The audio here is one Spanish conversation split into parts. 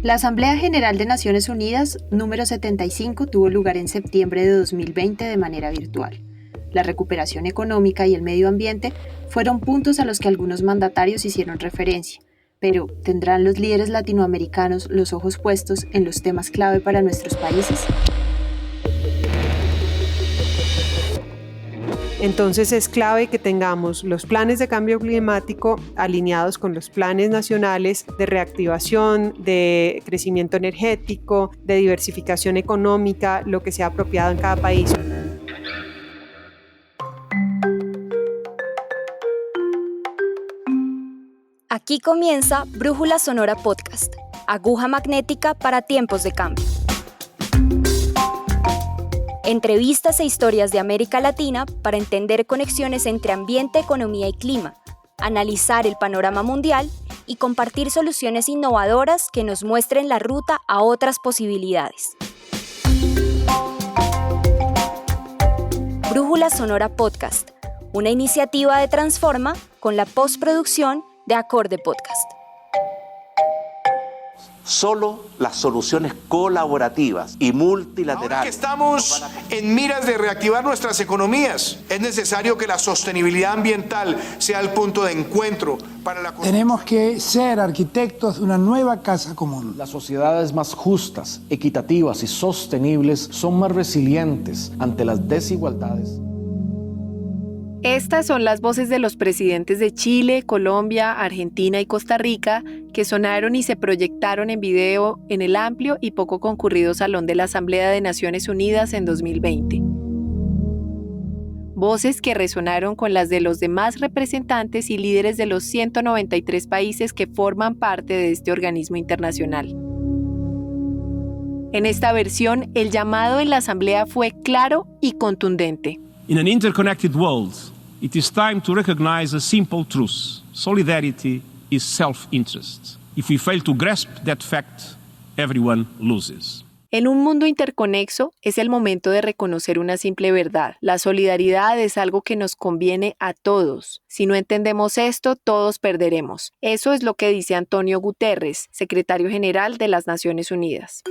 La Asamblea General de Naciones Unidas número 75 tuvo lugar en septiembre de 2020 de manera virtual. La recuperación económica y el medio ambiente fueron puntos a los que algunos mandatarios hicieron referencia, pero ¿tendrán los líderes latinoamericanos los ojos puestos en los temas clave para nuestros países? Entonces es clave que tengamos los planes de cambio climático alineados con los planes nacionales de reactivación, de crecimiento energético, de diversificación económica, lo que sea apropiado en cada país. Aquí comienza Brújula Sonora Podcast, aguja magnética para tiempos de cambio. Entrevistas e historias de América Latina para entender conexiones entre ambiente, economía y clima, analizar el panorama mundial y compartir soluciones innovadoras que nos muestren la ruta a otras posibilidades. Brújula Sonora Podcast, una iniciativa de Transforma con la postproducción de Acorde Podcast. Solo las soluciones colaborativas y multilaterales. Ahora que estamos en miras de reactivar nuestras economías, es necesario que la sostenibilidad ambiental sea el punto de encuentro para la... Tenemos que ser arquitectos de una nueva casa común. Las sociedades más justas, equitativas y sostenibles son más resilientes ante las desigualdades. Estas son las voces de los presidentes de Chile, Colombia, Argentina y Costa Rica que sonaron y se proyectaron en video en el amplio y poco concurrido Salón de la Asamblea de Naciones Unidas en 2020. Voces que resonaron con las de los demás representantes y líderes de los 193 países que forman parte de este organismo internacional. En esta versión, el llamado en la Asamblea fue claro y contundente. In an interconnected world, it is time to recognize a simple truth. Solidarity is self-interest. If we fail to grasp that fact, everyone loses. En un mundo interconexo, es el momento de reconocer una simple verdad. La solidaridad es algo que nos conviene a todos. Si no entendemos esto, todos perderemos. Eso es lo que dice Antonio Guterres, secretario general de las Naciones Unidas.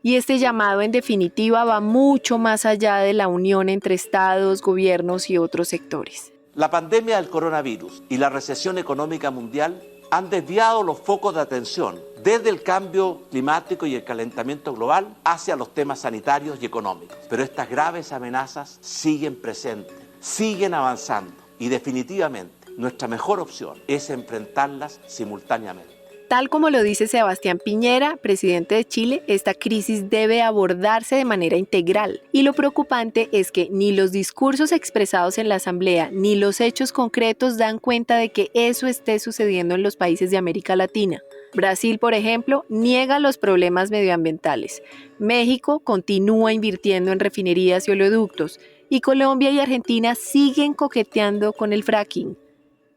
Y este llamado, en definitiva, va mucho más allá de la unión entre estados, gobiernos y otros sectores. La pandemia del coronavirus y la recesión económica mundial han desviado los focos de atención desde el cambio climático y el calentamiento global hacia los temas sanitarios y económicos. Pero estas graves amenazas siguen presentes, siguen avanzando y definitivamente nuestra mejor opción es enfrentarlas simultáneamente. Tal como lo dice Sebastián Piñera, presidente de Chile, esta crisis debe abordarse de manera integral. Y lo preocupante es que ni los discursos expresados en la Asamblea ni los hechos concretos dan cuenta de que eso esté sucediendo en los países de América Latina. Brasil, por ejemplo, niega los problemas medioambientales. México continúa invirtiendo en refinerías y oleoductos. Y Colombia y Argentina siguen coqueteando con el fracking.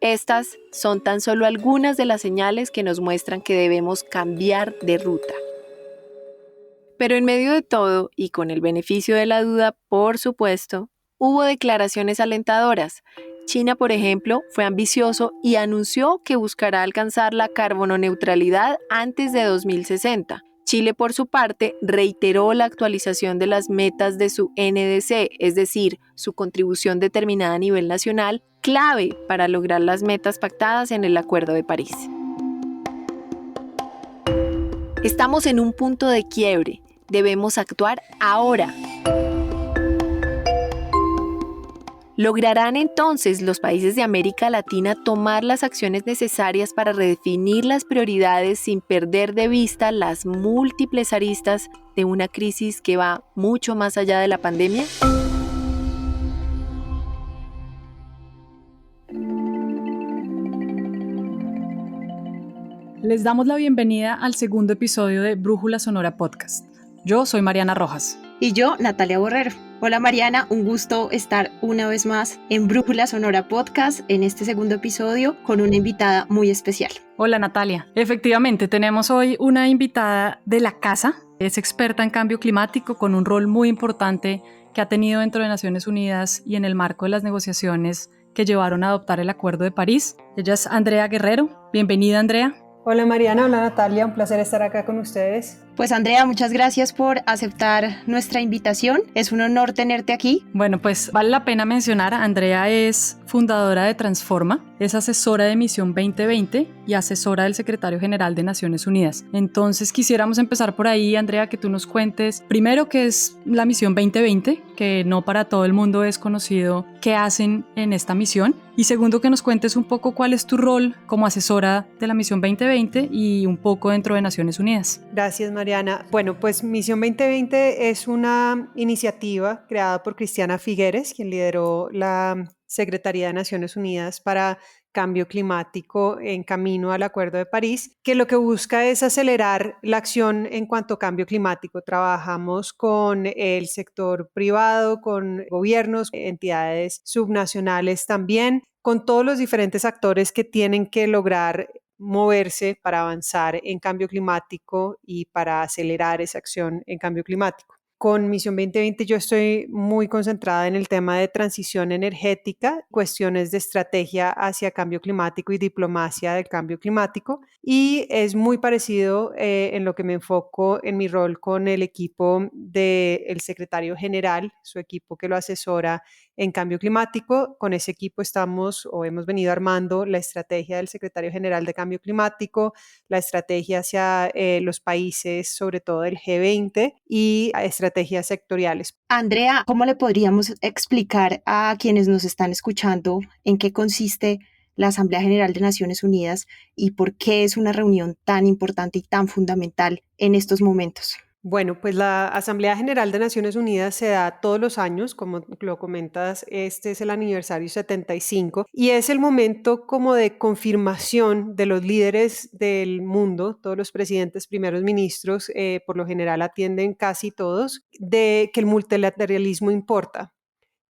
Estas son tan solo algunas de las señales que nos muestran que debemos cambiar de ruta. Pero en medio de todo, y con el beneficio de la duda, por supuesto, hubo declaraciones alentadoras. China, por ejemplo, fue ambicioso y anunció que buscará alcanzar la carbono-neutralidad antes de 2060. Chile, por su parte, reiteró la actualización de las metas de su NDC, es decir, su contribución determinada a nivel nacional, clave para lograr las metas pactadas en el Acuerdo de París. Estamos en un punto de quiebre. Debemos actuar ahora. ¿Lograrán entonces los países de América Latina tomar las acciones necesarias para redefinir las prioridades sin perder de vista las múltiples aristas de una crisis que va mucho más allá de la pandemia? Les damos la bienvenida al segundo episodio de Brújula Sonora Podcast. Yo soy Mariana Rojas. Y yo, Natalia Borrero. Hola Mariana, un gusto estar una vez más en Brújula Sonora Podcast en este segundo episodio con una invitada muy especial. Hola Natalia. Efectivamente, tenemos hoy una invitada de la casa. Es experta en cambio climático con un rol muy importante que ha tenido dentro de Naciones Unidas y en el marco de las negociaciones que llevaron a adoptar el Acuerdo de París. Ella es Andrea Guerrero. Bienvenida, Andrea. Hola Mariana, hola Natalia, un placer estar acá con ustedes. Pues Andrea, muchas gracias por aceptar nuestra invitación. Es un honor tenerte aquí. Bueno, pues vale la pena mencionar, Andrea es fundadora de Transforma, es asesora de Misión 2020 y asesora del secretario general de Naciones Unidas. Entonces quisiéramos empezar por ahí, Andrea, que tú nos cuentes primero qué es la Misión 2020, que no para todo el mundo es conocido qué hacen en esta misión, y segundo que nos cuentes un poco cuál es tu rol como asesora de la Misión 2020 y un poco dentro de Naciones Unidas. Gracias Mariana. Bueno, pues Misión 2020 es una iniciativa creada por Cristiana Figueres, quien lideró la Secretaría de Naciones Unidas para Cambio Climático en camino al Acuerdo de París, que lo que busca es acelerar la acción en cuanto a cambio climático. Trabajamos con el sector privado, con gobiernos, entidades subnacionales también, con todos los diferentes actores que tienen que lograr moverse para avanzar en cambio climático y para acelerar esa acción en cambio climático. Con Misión 2020 yo estoy muy concentrada en el tema de transición energética, cuestiones de estrategia hacia cambio climático y diplomacia del cambio climático, y es muy parecido en lo que me enfoco en mi rol con el equipo del secretario general, su equipo que lo asesora en cambio climático. Con ese equipo estamos o hemos venido armando la estrategia del secretario general de cambio climático, la estrategia hacia los países, sobre todo del G20, y estrategias sectoriales. Andrea, ¿cómo le podríamos explicar a quienes nos están escuchando en qué consiste la Asamblea General de Naciones Unidas y por qué es una reunión tan importante y tan fundamental en estos momentos? Bueno, pues la Asamblea General de Naciones Unidas se da todos los años, como lo comentas, este es el aniversario 75 y es el momento como de confirmación de los líderes del mundo, todos los presidentes, primeros ministros, por lo general atienden casi todos, de que el multilateralismo importa,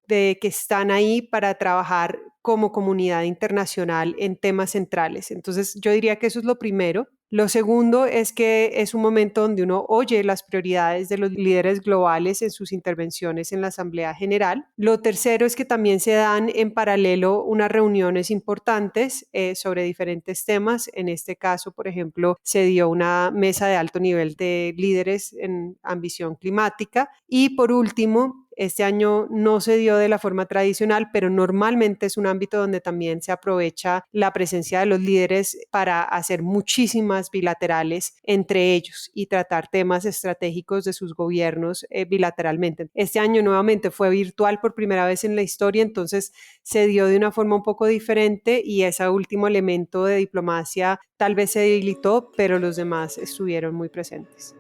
de que están ahí para trabajar como comunidad internacional en temas centrales. Entonces, yo diría que eso es lo primero. Lo segundo es que es un momento donde uno oye las prioridades de los líderes globales en sus intervenciones en la Asamblea General. Lo tercero es que también se dan en paralelo unas reuniones importantes sobre diferentes temas. En este caso, por ejemplo, se dio una mesa de alto nivel de líderes en ambición climática. Y por último, este año no se dio de la forma tradicional, pero normalmente es un ámbito donde también se aprovecha la presencia de los líderes para hacer muchísimas bilaterales entre ellos y tratar temas estratégicos de sus gobiernos bilateralmente. Este año nuevamente fue virtual por primera vez en la historia, entonces se dio de una forma un poco diferente y ese último elemento de diplomacia tal vez se debilitó, pero los demás estuvieron muy presentes.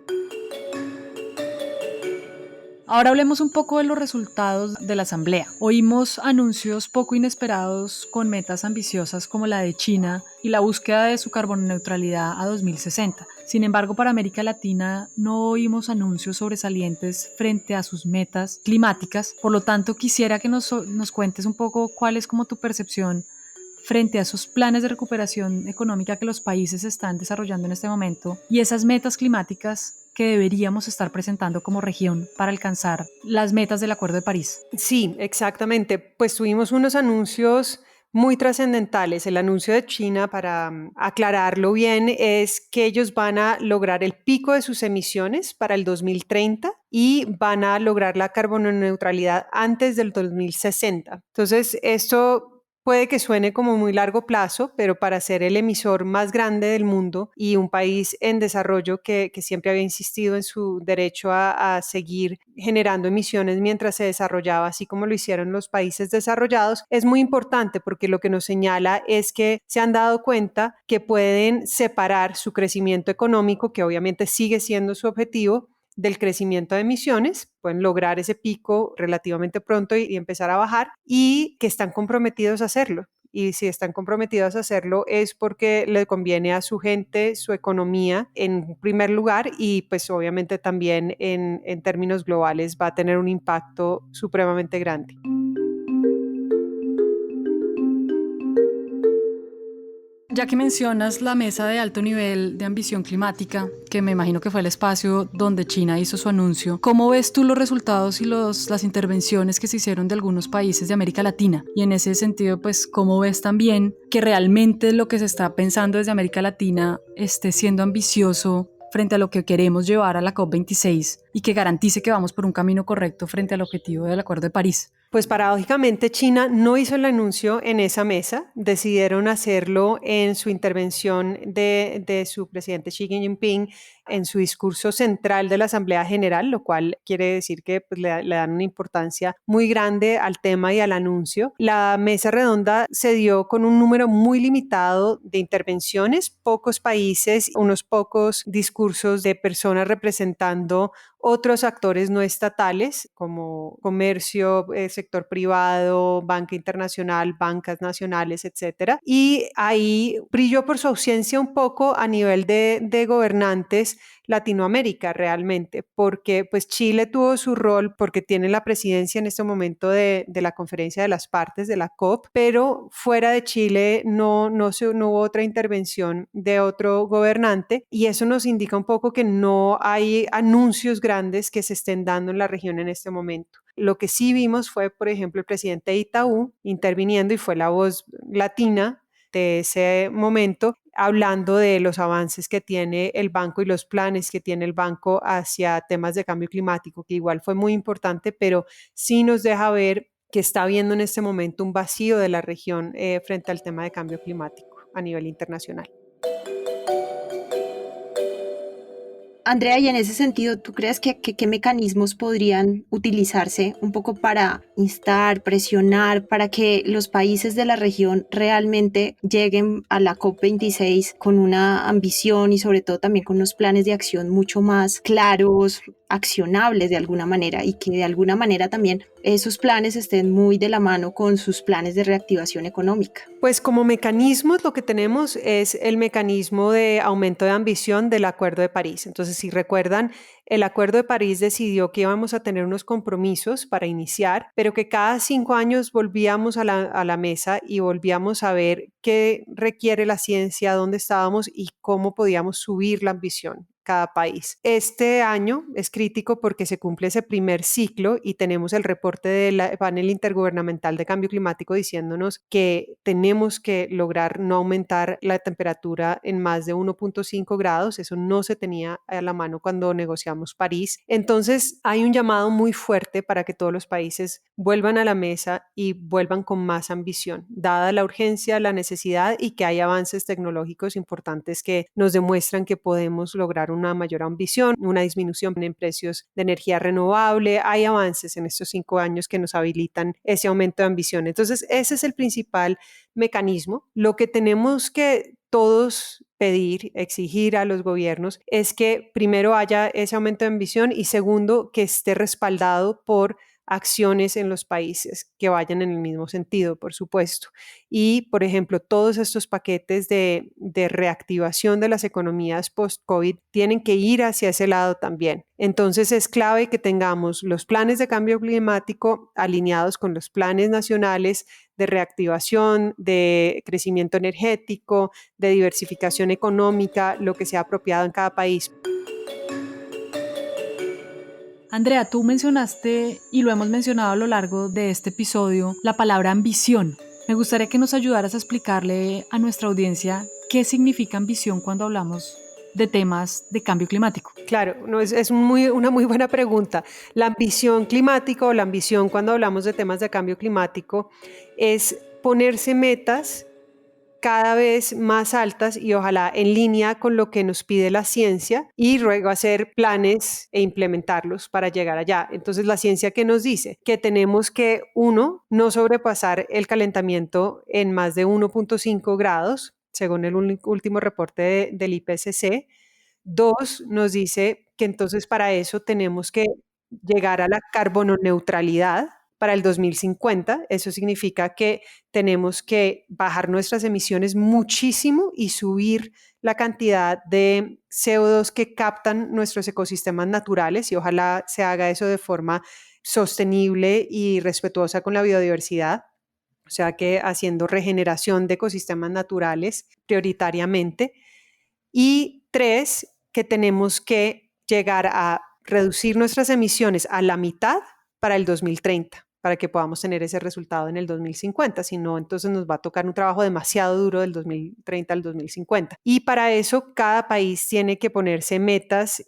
Ahora hablemos un poco de los resultados de la Asamblea. Oímos anuncios poco inesperados con metas ambiciosas como la de China y la búsqueda de su carbono neutralidad a 2060. Sin embargo, para América Latina no oímos anuncios sobresalientes frente a sus metas climáticas. Por lo tanto, quisiera que nos cuentes un poco cuál es como tu percepción frente a esos planes de recuperación económica que los países están desarrollando en este momento y esas metas climáticas que deberíamos estar presentando como región para alcanzar las metas del Acuerdo de París. Sí, exactamente. Pues tuvimos unos anuncios muy trascendentales. El anuncio de China, para aclararlo bien, es que ellos van a lograr el pico de sus emisiones para el 2030 y van a lograr la carbono neutralidad antes del 2060. Entonces, esto puede que suene como muy largo plazo, pero para ser el emisor más grande del mundo y un país en desarrollo que siempre había insistido en su derecho a seguir generando emisiones mientras se desarrollaba, así como lo hicieron los países desarrollados, es muy importante porque lo que nos señala es que se han dado cuenta que pueden separar su crecimiento económico, que obviamente sigue siendo su objetivo, del crecimiento de emisiones, pueden lograr ese pico relativamente pronto y empezar a bajar y que están comprometidos a hacerlo. Y si están comprometidos a hacerlo es porque le conviene a su gente, su economía en primer lugar y pues obviamente también en términos globales va a tener un impacto supremamente grande. Ya que mencionas la mesa de alto nivel de ambición climática, que me imagino que fue el espacio donde China hizo su anuncio, ¿cómo ves tú los resultados y las intervenciones que se hicieron de algunos países de América Latina? Y en ese sentido, pues, ¿cómo ves también que realmente lo que se está pensando desde América Latina esté siendo ambicioso frente a lo que queremos llevar a la COP26 y que garantice que vamos por un camino correcto frente al objetivo del Acuerdo de París? Pues paradójicamente China no hizo el anuncio en esa mesa, decidieron hacerlo en su intervención de su presidente Xi Jinping en su discurso central de la Asamblea General, lo cual quiere decir que pues, le dan una importancia muy grande al tema y al anuncio. La mesa redonda se dio con un número muy limitado de intervenciones, pocos países, unos pocos discursos de personas representando otros actores no estatales como comercio, sector privado, banca internacional, bancas nacionales, etcétera. Y ahí brilló por su ausencia un poco a nivel de gobernantes Latinoamérica realmente, porque pues Chile tuvo su rol porque tiene la presidencia en este momento de la conferencia de las partes de la COP, pero fuera de Chile no hubo otra intervención de otro gobernante y eso nos indica un poco que no hay anuncios grandes que se estén dando en la región en este momento. Lo que sí vimos fue, por ejemplo, el presidente de Itaú interviniendo y fue la voz latina de ese momento, hablando de los avances que tiene el banco y los planes que tiene el banco hacia temas de cambio climático, que igual fue muy importante, pero sí nos deja ver que está habiendo en este momento un vacío de la región frente al tema de cambio climático a nivel internacional. Andrea, y en ese sentido, ¿tú crees que qué mecanismos podrían utilizarse un poco para instar, presionar, para que los países de la región realmente lleguen a la COP26 con una ambición y sobre todo también con unos planes de acción mucho más claros, accionables de alguna manera y que de alguna manera también esos planes estén muy de la mano con sus planes de reactivación económica? Pues como mecanismos lo que tenemos es el mecanismo de aumento de ambición del Acuerdo de París. Entonces, si recuerdan, el Acuerdo de París decidió que íbamos a tener unos compromisos para iniciar, pero que cada 5 años volvíamos a la mesa y volvíamos a ver qué requiere la ciencia, dónde estábamos y cómo podíamos subir la ambición cada país. Este año es crítico porque se cumple ese primer ciclo y tenemos el reporte del panel intergubernamental de cambio climático diciéndonos que tenemos que lograr no aumentar la temperatura en más de 1.5 grados. Eso no se tenía a la mano cuando negociamos París. Entonces hay un llamado muy fuerte para que todos los países vuelvan a la mesa y vuelvan con más ambición, dada la urgencia, la necesidad y que hay avances tecnológicos importantes que nos demuestran que podemos lograr una mayor ambición, una disminución en precios de energía renovable. Hay avances en estos 5 años que nos habilitan ese aumento de ambición. Entonces, ese es el principal mecanismo. Lo que tenemos que todos pedir, exigir a los gobiernos es que primero haya ese aumento de ambición y segundo, que esté respaldado por acciones en los países que vayan en el mismo sentido, por supuesto. Y, por ejemplo, todos estos paquetes de reactivación de las economías post-COVID tienen que ir hacia ese lado también. Entonces, es clave que tengamos los planes de cambio climático alineados con los planes nacionales de reactivación, de crecimiento energético, de diversificación económica, lo que sea apropiado en cada país. Andrea, tú mencionaste, y lo hemos mencionado a lo largo de este episodio, la palabra ambición. Me gustaría que nos ayudaras a explicarle a nuestra audiencia qué significa ambición cuando hablamos de temas de cambio climático. Claro, no, es una muy buena pregunta. La ambición climática o la ambición cuando hablamos de temas de cambio climático es ponerse metas cada vez más altas y ojalá en línea con lo que nos pide la ciencia y luego hacer planes e implementarlos para llegar allá. Entonces la ciencia que nos dice que tenemos que, uno, no sobrepasar el calentamiento en más de 1.5 grados, según el último reporte del IPCC. 2, nos dice que entonces para eso tenemos que llegar a la carbono neutralidad para el 2050. Eso significa que tenemos que bajar nuestras emisiones muchísimo y subir la cantidad de CO2 que captan nuestros ecosistemas naturales y ojalá se haga eso de forma sostenible y respetuosa con la biodiversidad. o sea que haciendo regeneración de ecosistemas naturales prioritariamente. Y 3, que tenemos que llegar a reducir nuestras emisiones a la mitad para el 2030, para que podamos tener ese resultado en el 2050. Si no, entonces nos va a tocar un trabajo demasiado duro del 2030 al 2050. Y para eso, cada país tiene que ponerse metas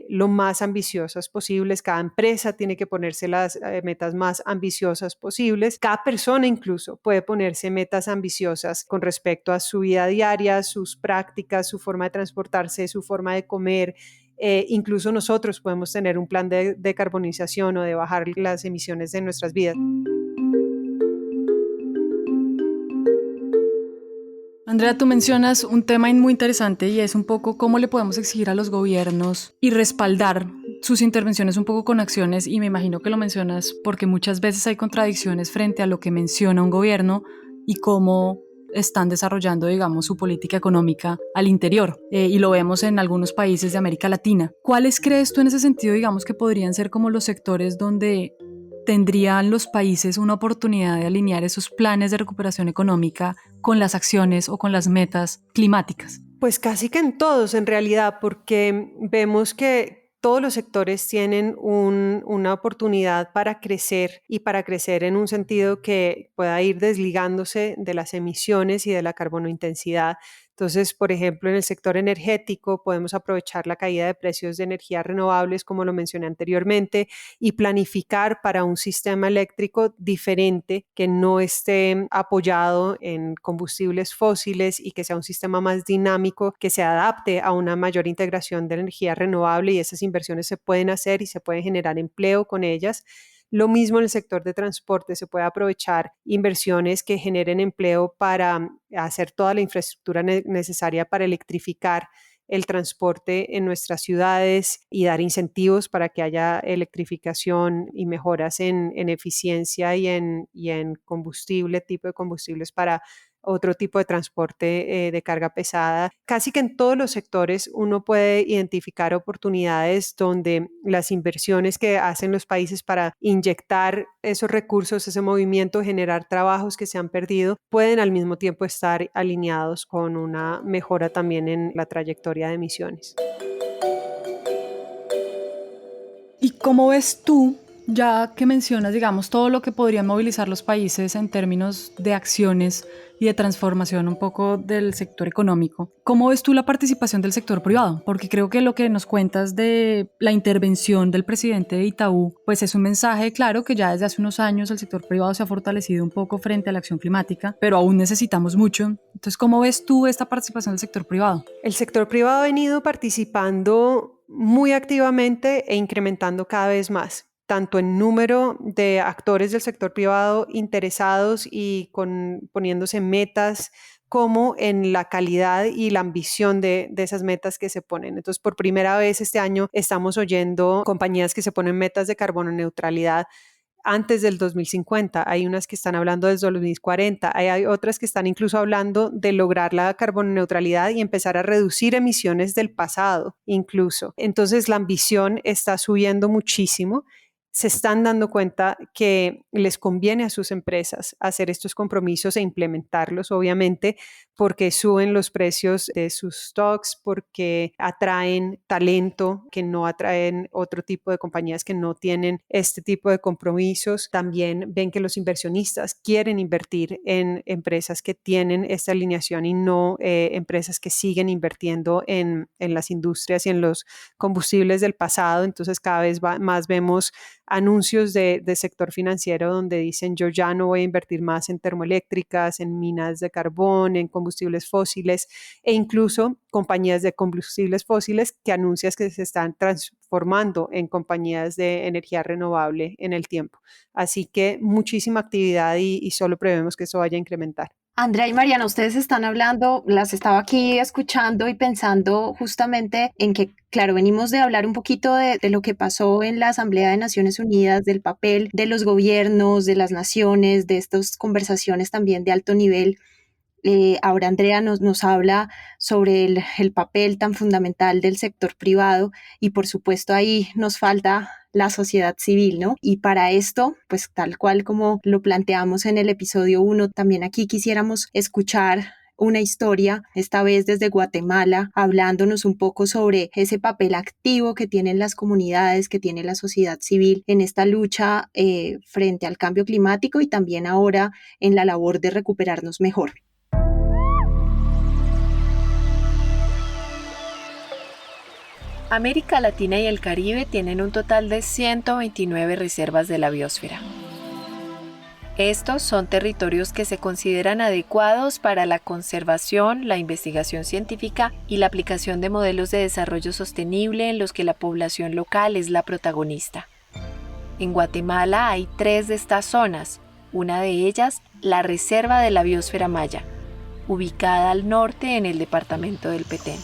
lo más ambiciosas posibles. Cada empresa tiene que ponerse las metas más ambiciosas posibles. Cada persona incluso puede ponerse metas ambiciosas con respecto a su vida diaria, sus prácticas, su forma de transportarse, su forma de comer. Incluso nosotros podemos tener un plan de decarbonización o de bajar las emisiones de nuestras vidas. Andrea, tú mencionas un tema muy interesante y es un poco cómo le podemos exigir a los gobiernos y respaldar sus intervenciones un poco con acciones, y me imagino que lo mencionas porque muchas veces hay contradicciones frente a lo que menciona un gobierno y cómo están desarrollando, digamos, su política económica al interior, y lo vemos en algunos países de América Latina. ¿Cuáles crees tú en ese sentido, digamos, que podrían ser como los sectores donde tendrían los países una oportunidad de alinear esos planes de recuperación económica con las acciones o con las metas climáticas? Pues casi que en todos, en realidad, porque vemos que todos los sectores tienen una oportunidad para crecer, y para crecer en un sentido que pueda ir desligándose de las emisiones y de la carbonointensidad. Entonces, por ejemplo, en el sector energético podemos aprovechar la caída de precios de energías renovables, como lo mencioné anteriormente, y planificar para un sistema eléctrico diferente que no esté apoyado en combustibles fósiles y que sea un sistema más dinámico, que se adapte a una mayor integración de energía renovable, y esas inversiones se pueden hacer y se puede generar empleo con ellas. Lo mismo en el sector de transporte, se puede aprovechar inversiones que generen empleo para hacer toda la infraestructura necesaria para electrificar el transporte en nuestras ciudades y dar incentivos para que haya electrificación y mejoras en eficiencia y en combustible, tipo de combustibles para otro tipo de transporte de carga pesada. Casi que en todos los sectores uno puede identificar oportunidades donde las inversiones que hacen los países para inyectar esos recursos, ese movimiento, generar trabajos que se han perdido, pueden al mismo tiempo estar alineados con una mejora también en la trayectoria de emisiones. ¿Y cómo ves tú, ya que mencionas, digamos, todo lo que podrían movilizar los países en términos de acciones y de transformación un poco del sector económico, cómo ves tú la participación del sector privado? Porque creo que lo que nos cuentas de la intervención del presidente de Itaú, pues es un mensaje claro que ya desde hace unos años el sector privado se ha fortalecido un poco frente a la acción climática, pero aún necesitamos mucho. Entonces, ¿cómo ves tú esta participación del sector privado? El sector privado ha venido participando muy activamente e incrementando cada vez más, tanto en número de actores del sector privado interesados y poniéndose metas, como en la calidad y la ambición de esas metas que se ponen. Entonces, por primera vez este año estamos oyendo compañías que se ponen metas de carbono neutralidad antes del 2050, hay unas que están hablando desde el 2040, hay otras que están incluso hablando de lograr la carboneutralidad y empezar a reducir emisiones del pasado incluso. Entonces la ambición está subiendo muchísimo. Se están dando cuenta que les conviene a sus empresas hacer estos compromisos e implementarlos, obviamente, porque suben los precios de sus stocks, porque atraen talento que no atraen otro tipo de compañías que no tienen este tipo de compromisos. También ven que los inversionistas quieren invertir en empresas que tienen esta alineación y no empresas que siguen invirtiendo en las industrias y en los combustibles del pasado. Entonces cada vez más vemos anuncios de sector financiero donde dicen: yo ya no voy a invertir más en termoeléctricas, en minas de carbón, en combustibles fósiles, e incluso compañías de combustibles fósiles que anuncian que se están transformando en compañías de energía renovable en el tiempo. Así que muchísima actividad y solo prevemos que eso vaya a incrementar. Andrea y Mariana, ustedes están hablando, las estaba aquí escuchando y pensando justamente en que, claro, venimos de hablar un poquito de lo que pasó en la Asamblea de Naciones Unidas, del papel de los gobiernos, de las naciones, de estas conversaciones también de alto nivel Ahora Andrea nos habla sobre el papel tan fundamental del sector privado y por supuesto ahí nos falta la sociedad civil, ¿no? Y para esto, pues tal cual como lo planteamos en el episodio 1, también aquí quisiéramos escuchar una historia, esta vez desde Guatemala, hablándonos un poco sobre ese papel activo que tienen las comunidades, que tiene la sociedad civil en esta lucha frente al cambio climático y también ahora en la labor de recuperarnos mejor. América Latina y el Caribe tienen un total de 129 reservas de la biosfera. Estos son territorios que se consideran adecuados para la conservación, la investigación científica y la aplicación de modelos de desarrollo sostenible en los que la población local es la protagonista. En Guatemala hay 3 de estas zonas, una de ellas la Reserva de la Biosfera Maya, ubicada al norte en el departamento del Petén.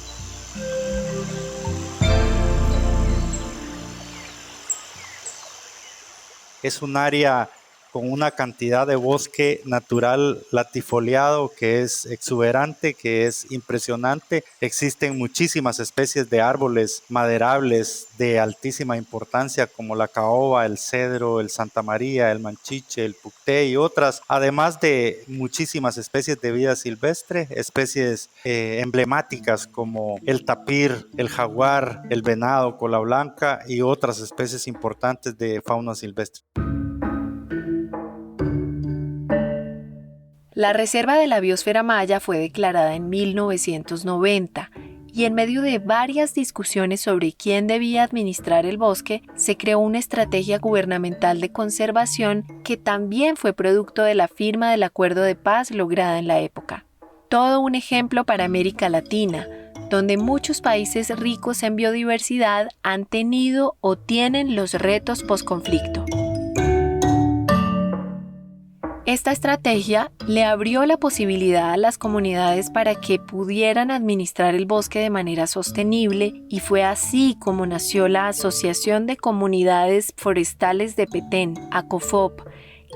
Es un área con una cantidad de bosque natural latifoliado que es exuberante, que es impresionante. Existen muchísimas especies de árboles maderables de altísima importancia como la caoba, el cedro, el Santa María, el manchiche, el pucté y otras, además de muchísimas especies de vida silvestre, especies emblemáticas como el tapir, el jaguar, el venado, cola blanca y otras especies importantes de fauna silvestre. La Reserva de la Biosfera Maya fue declarada en 1990 y en medio de varias discusiones sobre quién debía administrar el bosque, se creó una estrategia gubernamental de conservación que también fue producto de la firma del Acuerdo de Paz lograda en la época. Todo un ejemplo para América Latina, donde muchos países ricos en biodiversidad han tenido o tienen los retos posconflicto. Esta estrategia le abrió la posibilidad a las comunidades para que pudieran administrar el bosque de manera sostenible y fue así como nació la Asociación de Comunidades Forestales de Petén, ACOFOP,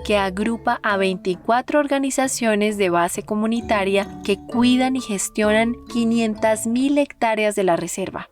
que agrupa a 24 organizaciones de base comunitaria que cuidan y gestionan 500.000 hectáreas de la reserva.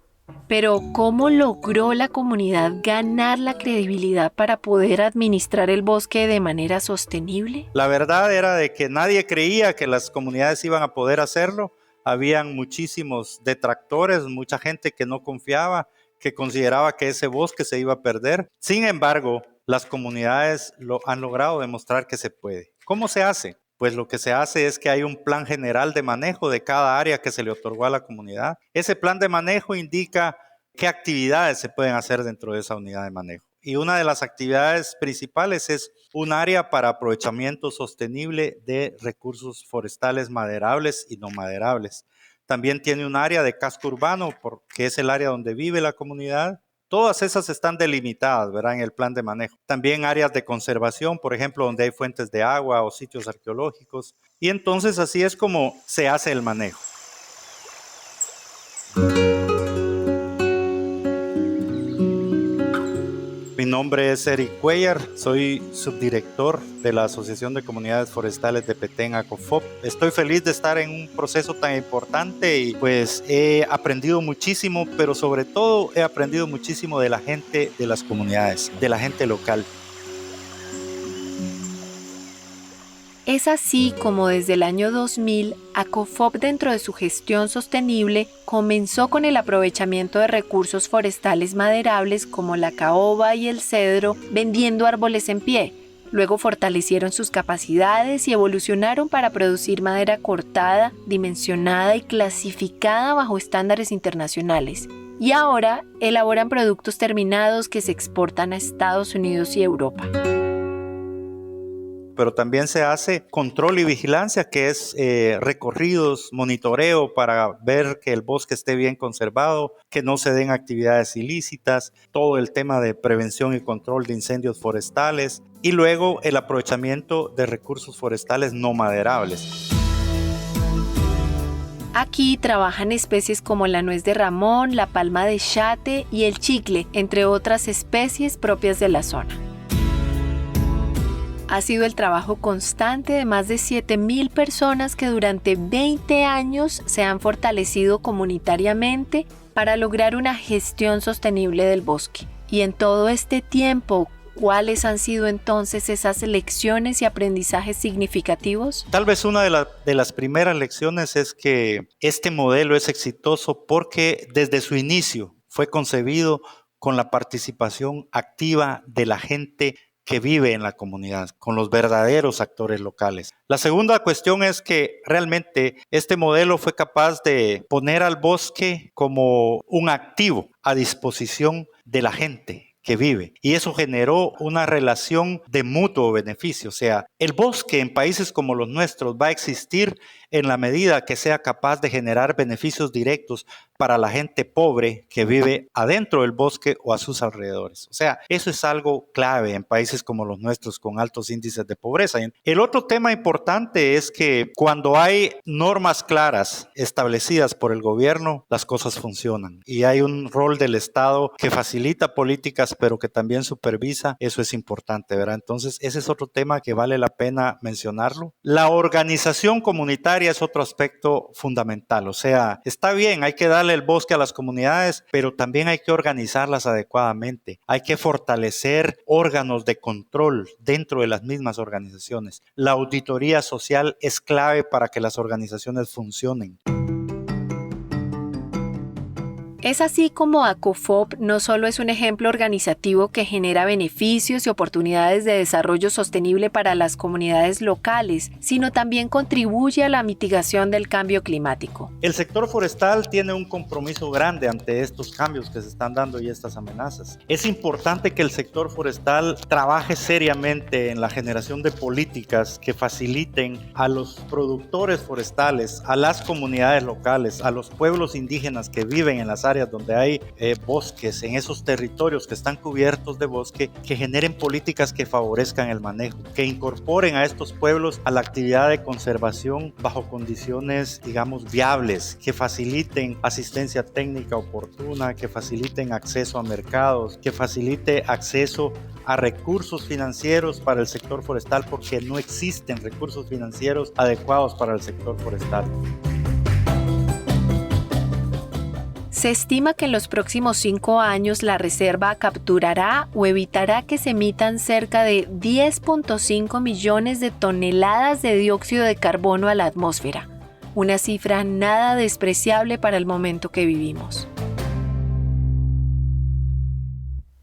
Pero, ¿cómo logró la comunidad ganar la credibilidad para poder administrar el bosque de manera sostenible? La verdad era de que nadie creía que las comunidades iban a poder hacerlo. Habían muchísimos detractores, mucha gente que no confiaba, que consideraba que ese bosque se iba a perder. Sin embargo, las comunidades han logrado demostrar que se puede. ¿Cómo se hace? Pues lo que se hace es que hay un plan general de manejo de cada área que se le otorgó a la comunidad. Ese plan de manejo indica qué actividades se pueden hacer dentro de esa unidad de manejo. Y una de las actividades principales es un área para aprovechamiento sostenible de recursos forestales maderables y no maderables. También tiene un área de casco urbano, porque es el área donde vive la comunidad. Todas esas están delimitadas, ¿verdad?, en el plan de manejo. También áreas de conservación, por ejemplo, donde hay fuentes de agua o sitios arqueológicos. Y entonces así es como se hace el manejo. Mi nombre es Eric Cuellar, soy subdirector de la Asociación de Comunidades Forestales de Petén, ACOFOP. Estoy feliz de estar en un proceso tan importante y pues he aprendido muchísimo, pero sobre todo he aprendido muchísimo de la gente de las comunidades, de la gente local. Es así como desde el año 2000, ACOFOP dentro de su gestión sostenible comenzó con el aprovechamiento de recursos forestales maderables como la caoba y el cedro, vendiendo árboles en pie. Luego fortalecieron sus capacidades y evolucionaron para producir madera cortada, dimensionada y clasificada bajo estándares internacionales. Y ahora elaboran productos terminados que se exportan a Estados Unidos y Europa. Pero también se hace control y vigilancia, que es recorridos, monitoreo para ver que el bosque esté bien conservado, que no se den actividades ilícitas, todo el tema de prevención y control de incendios forestales y luego el aprovechamiento de recursos forestales no maderables. Aquí trabajan especies como la nuez de Ramón, la palma de Shate y el chicle, entre otras especies propias de la zona. ha sido el trabajo constante de más de 7.000 personas que durante 20 años se han fortalecido comunitariamente para lograr una gestión sostenible del bosque. Y en todo este tiempo, ¿cuáles han sido entonces esas lecciones y aprendizajes significativos? Tal vez una de las primeras lecciones es que este modelo es exitoso porque desde su inicio fue concebido con la participación activa de la gente que vive en la comunidad, con los verdaderos actores locales. La segunda cuestión es que realmente este modelo fue capaz de poner al bosque como un activo a disposición de la gente que vive. Y eso generó una relación de mutuo beneficio. O sea, el bosque en países como los nuestros va a existir en la medida que sea capaz de generar beneficios directos para la gente pobre que vive adentro del bosque o a sus alrededores. O sea, eso es algo clave en países como los nuestros con altos índices de pobreza. El otro tema importante es que cuando hay normas claras establecidas por el gobierno, las cosas funcionan. Y hay un rol del Estado que facilita políticas, pero que también supervisa. Eso es importante, ¿verdad? Entonces, ese es otro tema que vale la pena mencionarlo. La organización comunitaria es otro aspecto fundamental. O sea, está bien, hay que darle el bosque a las comunidades, pero también hay que organizarlas adecuadamente. Hay que fortalecer órganos de control dentro de las mismas organizaciones. La auditoría social es clave para que las organizaciones funcionen. Es así como ACOFOP no solo es un ejemplo organizativo que genera beneficios y oportunidades de desarrollo sostenible para las comunidades locales, sino también contribuye a la mitigación del cambio climático. El sector forestal tiene un compromiso grande ante estos cambios que se están dando y estas amenazas. Es importante que el sector forestal trabaje seriamente en la generación de políticas que faciliten a los productores forestales, a las comunidades locales, a los pueblos indígenas que viven en las áreas donde hay bosques, en esos territorios que están cubiertos de bosque, que generen políticas que favorezcan el manejo, que incorporen a estos pueblos a la actividad de conservación bajo condiciones, digamos, viables, que faciliten asistencia técnica oportuna, que faciliten acceso a mercados, que facilite acceso a recursos financieros para el sector forestal, porque no existen recursos financieros adecuados para el sector forestal. Se estima que en los próximos 5 años la reserva capturará o evitará que se emitan cerca de 10.5 millones de toneladas de dióxido de carbono a la atmósfera, una cifra nada despreciable para el momento que vivimos.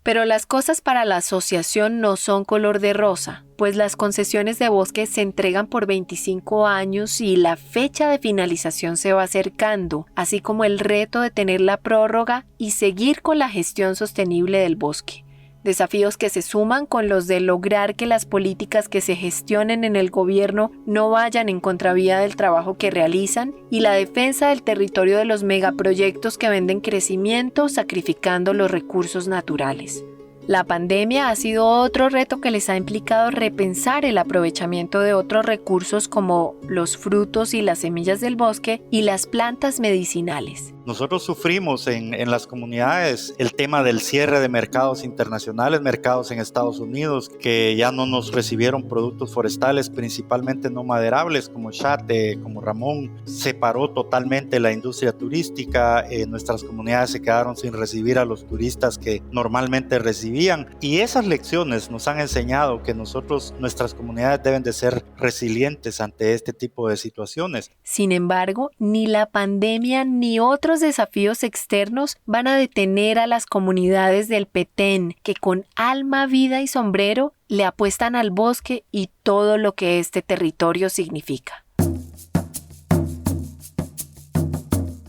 Pero las cosas para la asociación no son color de rosa, pues las concesiones de bosque se entregan por 25 años y la fecha de finalización se va acercando, así como el reto de tener la prórroga y seguir con la gestión sostenible del bosque. Desafíos que se suman con los de lograr que las políticas que se gestionen en el gobierno no vayan en contravía del trabajo que realizan y la defensa del territorio de los megaproyectos que venden crecimiento sacrificando los recursos naturales. La pandemia ha sido otro reto que les ha implicado repensar el aprovechamiento de otros recursos como los frutos y las semillas del bosque y las plantas medicinales. Nosotros sufrimos en las comunidades el tema del cierre de mercados internacionales, mercados en Estados Unidos, que ya no nos recibieron productos forestales, principalmente no maderables, como chate, como ramón. Se paró totalmente la industria turística, nuestras comunidades se quedaron sin recibir a los turistas que normalmente recibían. Y esas lecciones nos han enseñado que nuestras comunidades deben de ser resilientes ante este tipo de situaciones. Sin embargo, ni la pandemia ni otros desafíos externos van a detener a las comunidades del Petén, que con alma, vida y sombrero le apuestan al bosque y todo lo que este territorio significa.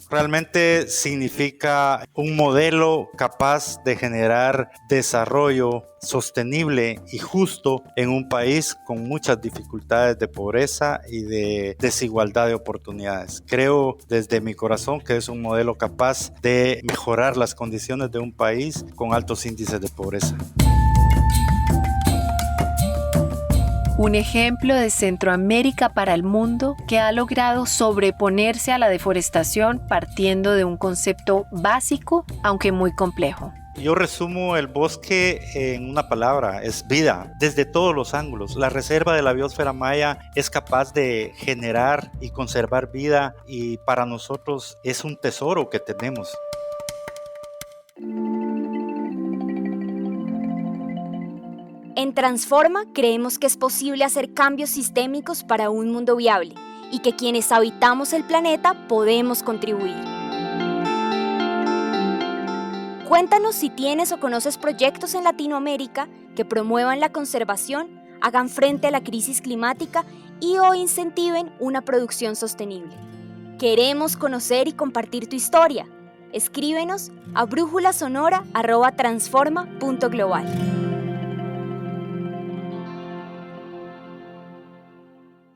Realmente significa un modelo capaz de generar desarrollo sostenible y justo en un país con muchas dificultades de pobreza y de desigualdad de oportunidades. Creo desde mi corazón que es un modelo capaz de mejorar las condiciones de un país con altos índices de pobreza. Un ejemplo de Centroamérica para el mundo que ha logrado sobreponerse a la deforestación partiendo de un concepto básico, aunque muy complejo: Yo resumo el bosque en una palabra, es vida, desde todos los ángulos. La reserva de la biosfera maya es capaz de generar y conservar vida y para nosotros es un tesoro que tenemos. En Transforma creemos que es posible hacer cambios sistémicos para un mundo viable y que quienes habitamos el planeta podemos contribuir. Cuéntanos si tienes o conoces proyectos en Latinoamérica que promuevan la conservación, hagan frente a la crisis climática y o incentiven una producción sostenible. Queremos conocer y compartir tu historia. Escríbenos a brújulasonora@transforma.global.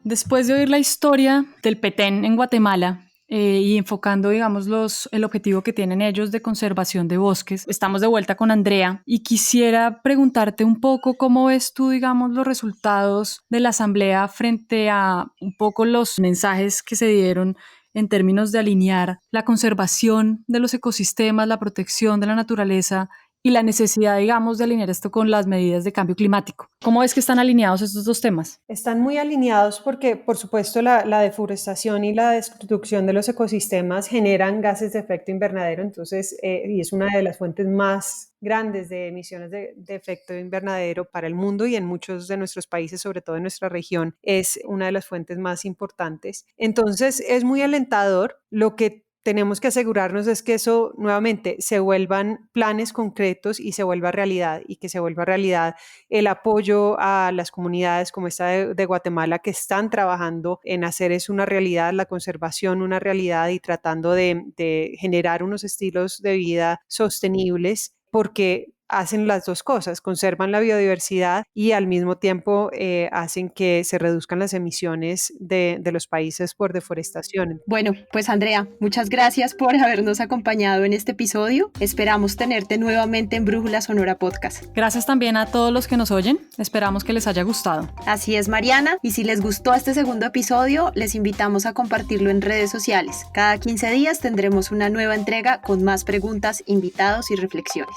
Después de oír la historia del Petén en Guatemala, y enfocando, digamos, el objetivo que tienen ellos de conservación de bosques, estamos de vuelta con Andrea y quisiera preguntarte un poco cómo ves tú, digamos, los resultados de la asamblea frente a un poco los mensajes que se dieron en términos de alinear la conservación de los ecosistemas, la protección de la naturaleza y la necesidad, digamos, de alinear esto con las medidas de cambio climático. ¿Cómo es que están alineados estos dos temas? Están muy alineados porque, por supuesto, la deforestación y la destrucción de los ecosistemas generan gases de efecto invernadero, entonces, y es una de las fuentes más grandes de emisiones de efecto invernadero para el mundo y en muchos de nuestros países, sobre todo en nuestra región, es una de las fuentes más importantes. Entonces, es muy alentador. Lo que tenemos que asegurarnos es que eso nuevamente se vuelvan planes concretos y se vuelva realidad, y que se vuelva realidad el apoyo a las comunidades como esta de Guatemala que están trabajando en hacer eso una realidad, la conservación una realidad y tratando de generar unos estilos de vida sostenibles, porque hacen las dos cosas, conservan la biodiversidad y al mismo tiempo hacen que se reduzcan las emisiones de los países por deforestación. Bueno, pues Andrea, muchas gracias por habernos acompañado en este episodio. Esperamos tenerte nuevamente en Brújula Sonora Podcast. Gracias también a todos los que nos oyen. Esperamos que les haya gustado. Así es, Mariana. Y si les gustó este segundo episodio, les invitamos a compartirlo en redes sociales. Cada 15 días tendremos una nueva entrega con más preguntas, invitados y reflexiones.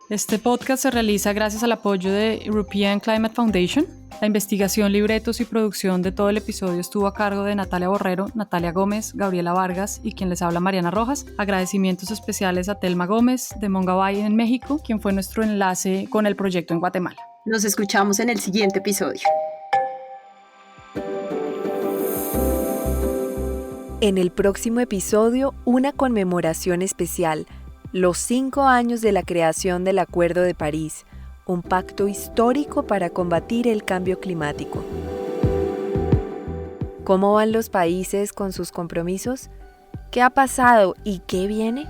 Este podcast se realiza gracias al apoyo de European Climate Foundation. La investigación, libretos y producción de todo el episodio estuvo a cargo de Natalia Borrero, Natalia Gómez, Gabriela Vargas y quien les habla, Mariana Rojas. Agradecimientos especiales a Telma Gómez de Mongabay en México, quien fue nuestro enlace con el proyecto en Guatemala. Nos escuchamos en el siguiente episodio. En el próximo episodio, una conmemoración especial. Los 5 años de la creación del Acuerdo de París, un pacto histórico para combatir el cambio climático. ¿Cómo van los países con sus compromisos? ¿Qué ha pasado y qué viene?